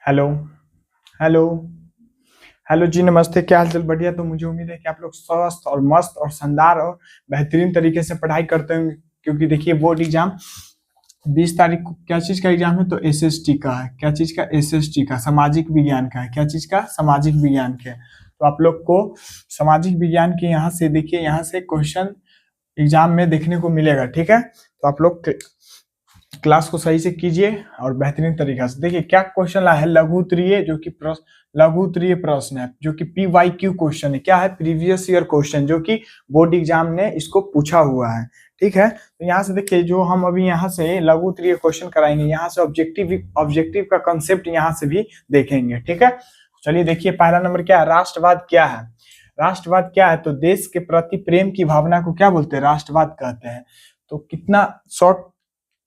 Hello. Hello. Hello जी, नमस्ते। क्या हाल चाल? बढ़िया। तो मुझे उम्मीद है कि आप लोग स्वस्थ और मस्त और शानदार और बेहतरीन तरीके से पढ़ाई करते होंगे, क्योंकि देखिए बोर्ड एग्जाम 20 तारीख को क्या चीज का एग्जाम है? तो एसएसटी का है। क्या चीज का? एसएसटी का, सामाजिक विज्ञान का है। क्या चीज का? सामाजिक विज्ञान के। तो आप लोग को सामाजिक विज्ञान के यहाँ से देखिए, यहाँ से क्वेश्चन एग्जाम में देखने को मिलेगा। ठीक है, तो आप लोग क्लास को सही से कीजिए और बेहतरीन तरीका से देखिए क्या क्वेश्चन आया है। लघु उत्तरीय, जो कि लघु उत्तरीय प्रश्न है, जो कि PYQ क्वेश्चन है। क्या है? प्रीवियस ईयर क्वेश्चन, जो कि बोर्ड एग्जाम ने इसको पूछा हुआ है। ठीक है, तो यहाँ से देखिए, जो हम अभी यहाँ से लघु उत्तरीय क्वेश्चन कराएंगे, यहाँ से ऑब्जेक्टिव ऑब्जेक्टिव का कंसेप्ट यहाँ से भी देखेंगे। ठीक है, चलिए देखिए पहला नंबर क्या है? राष्ट्रवाद क्या है? राष्ट्रवाद क्या है? तो देश के प्रति प्रेम की भावना को क्या बोलते हैं? राष्ट्रवाद कहते हैं। तो कितना शॉर्ट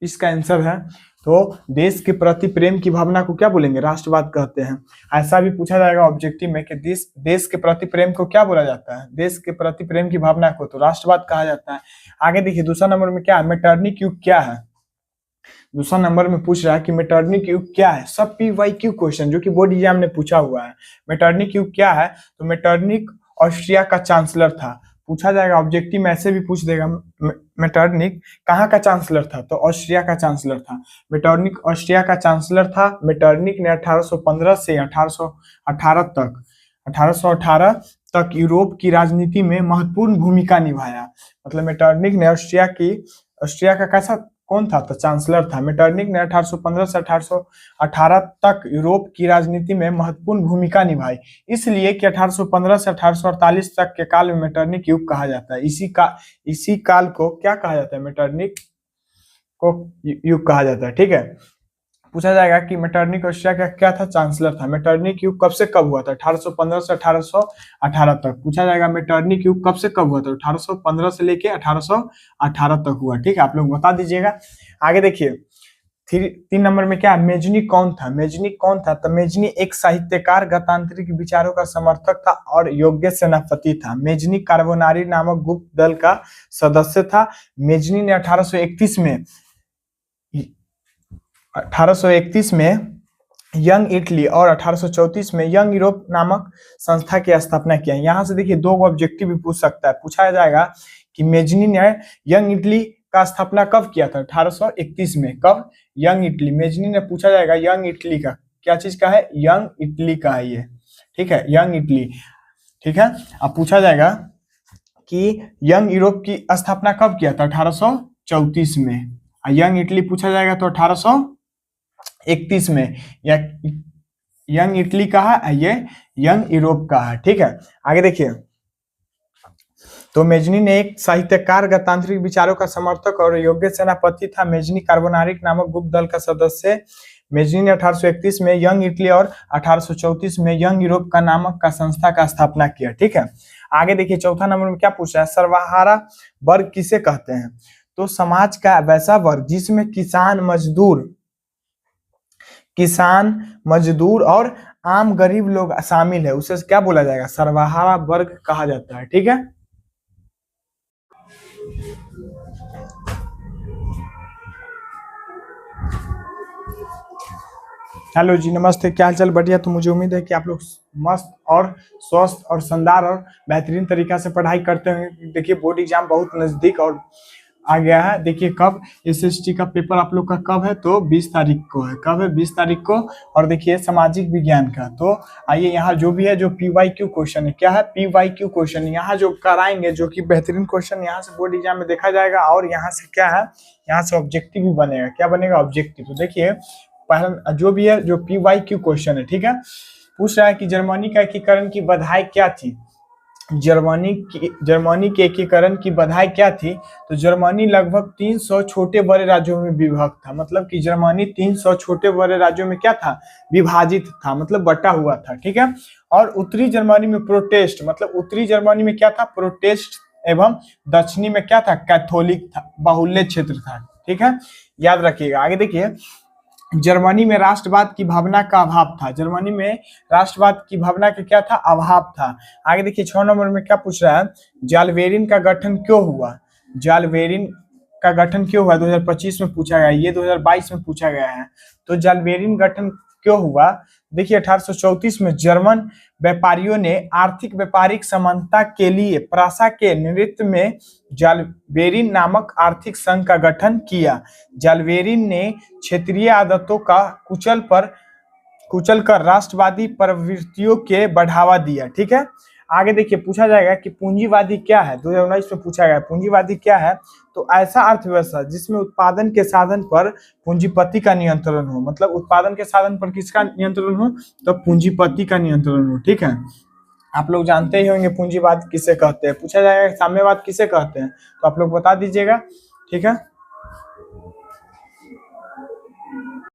इसका आंसर है। तो देश के प्रति प्रेम की भावना को क्या बोलेंगे? राष्ट्रवाद कहते हैं। ऐसा भी पूछा जाएगा ऑब्जेक्टिव में कि देश के प्रति प्रेम को क्या बोला जाता है? देश के प्रति प्रेम की भावना को तो राष्ट्रवाद कहा जाता है। आगे देखिए दूसरा नंबर में क्या है? मेटरनिक युग क्या है? दूसरा नंबर में पूछ रहा है कि मेटरनिक युग क्या है। सब PYQ क्वेश्चन, जो कि बोर्ड एग्जाम ने पूछा हुआ है। मेटरनिक युग क्या है? तो मेटरनिक ऑस्ट्रिया का चांसलर था। पूछा जाएगा ऑब्जेक्टिव में, ऐसे भी पूछ देगा मेटरनिक कहाँ का चांसलर था? तो ऑस्ट्रिया का चांसलर था। मेटरनिक ऑस्ट्रिया का चांसलर था। मेटरनिक ने 1815 से 1818 तक 1818 तक यूरोप की राजनीति में महत्वपूर्ण भूमिका निभाया। मतलब मेटरनिक ने ऑस्ट्रिया का कैसा कौन था? तो चांसलर था। मेटरनिक ने 1815 से 1818 तक यूरोप की राजनीति में महत्वपूर्ण भूमिका निभाई, इसलिए कि 1815 से 1848 तक के काल में मेटरनिक युग कहा जाता है। इसी काल को क्या कहा जाता है? मेटरनिक को युग कहा जाता है। ठीक है, पूछा जाएगा कि मेटरनिक ऑस्ट्रिया का क्या था? चांसलर था। मेटरनिक युग कब से कब हुआ था? 1815 से 1818 तक। पूछा जाएगा मेटरनिक युग कब से कब हुआ था? 1815 से लेके 1818 तक हुआ। ठीक है, आप लोग बता दीजिएगा। आगे देखिए 3 नंबर में क्या है? मेजनी कौन था? मेजनी कौन था? तो मेजनी एक साहित्यकार, गणतांत्रिक विचारों का समर्थक था और योग्य सेनापति था। मेजनी कार्बोनारी नामक गुप्त दल का सदस्य था। मेजनी ने 1831 में यंग इटली और 1834 में यंग यूरोप नामक संस्था की स्थापना किया। यहाँ से देखिए दो ऑब्जेक्टिव भी पूछ सकता है। पूछा जाएगा कि मेजनी ने यंग इटली का स्थापना कब किया था? 1831 में। कब? Young Italy. मेजनी ने पूछा जाएगा यंग इटली का, क्या चीज का है? यंग इटली का है ये। ठीक है, यंग इटली। ठीक है, अब पूछा जाएगा कि यंग यूरोप की स्थापना कब किया था? 1834 में। यंग इटली पूछा जाएगा तो 1831 में। या यंग इटली का है, ये यंग यूरोप का है। ठीक है, आगे देखिए। तो मेजनी ने एक साहित्यकार, गणतांत्रिक विचारों का समर्थक और योग्य सेनापति था। मेजनी कार्बोनारिक नामक गुप्त दल का सदस्य। मेजनी ने 1831 में यंग इटली और 1834 में यंग यूरोप का नामक का संस्था का स्थापना किया। ठीक है, आगे देखिए चौथा नंबर में क्या पूछा है? सर्वहारा वर्ग किसे कहते हैं? तो समाज का वैसा वर्ग जिसमें किसान मजदूर और आम गरीब लोग शामिल है, उसे क्या बोला जाएगा? सर्वहारा वर्ग कहा जाता है। ठीक है, हेलो जी, नमस्ते। क्या हाल चाल? बढ़िया। तो मुझे उम्मीद है कि आप लोग मस्त और स्वस्थ और शानदार और बेहतरीन तरीका से पढ़ाई करते हैं। देखिए बोर्ड एग्जाम बहुत नजदीक और आ गया है। देखिए कब एसएसटी का पेपर आप लोग का कब है? तो 20 तारीख को है। कब है? 20 तारीख को। और देखिए सामाजिक विज्ञान का, तो आइए यहाँ जो भी है, जो PYQ क्वेश्चन है, क्या है? PYQ क्वेश्चन यहाँ जो कराएंगे, जो कि बेहतरीन क्वेश्चन यहाँ से बोर्ड एग्जाम में देखा जाएगा। और यहाँ से क्या है? यहाँ से ऑब्जेक्टिव भी बनेगा। क्या बनेगा? ऑब्जेक्टिव। तो देखिए पहला जो भी है, जो PYQ क्वेश्चन है, ठीक है, पूछ रहा है कि जर्मनी का एकीकरण की बधाई क्या थी? जर्मनी के एकीकरण की बधाई क्या थी? तो जर्मनी लगभग 300 छोटे बड़े राज्यों में विभक्त था। मतलब कि जर्मनी 300 छोटे बड़े राज्यों में क्या था? विभाजित था, मतलब बटा हुआ था। ठीक है, और उत्तरी जर्मनी में प्रोटेस्ट, मतलब उत्तरी जर्मनी में क्या था? प्रोटेस्ट, एवं दक्षिणी में क्या था? कैथोलिक था, बाहुल्य क्षेत्र था। ठीक है, याद रखिएगा। आगे देखिए जर्मनी में राष्ट्रवाद की भावना का अभाव था। जर्मनी में राष्ट्रवाद की भावना का क्या था? अभाव था। आगे देखिए 6 नंबर में क्या पूछ रहा है? जालवेरिन का गठन क्यों हुआ? जालवेरिन का गठन क्यों हुआ? 2025 में पूछा गया, ये 2022 में पूछा गया है। तो जालवेरिन गठन क्यों हुआ? देखिए 1834 में जर्मन व्यापारियों ने आर्थिक व्यापारिक समानता के लिए प्रासा के नेतृत्व में जाल्बेरिन नामक आर्थिक संघ का गठन किया। जाल्बेरिन ने क्षेत्रीय आदतों का कुचल कर राष्ट्रवादी प्रवृत्तियों के बढ़ावा दिया। ठीक है, आगे देखिए पूछा जाएगा कि पूंजीवादी क्या है। 2019 में पूछा गया पूंजीवादी क्या है। तो ऐसा अर्थव्यवस्था जिसमें उत्पादन के साधन पर पूंजीपति का नियंत्रण हो, मतलब उत्पादन के साधन पर किसका नियंत्रण हो? तो पूंजीपति का नियंत्रण हो। ठीक है, आप लोग जानते ही होंगे पूंजीवाद किसे कहते हैं। पूछा जाएगा साम्यवाद किसे कहते हैं, तो आप लोग बता दीजिएगा। ठीक है।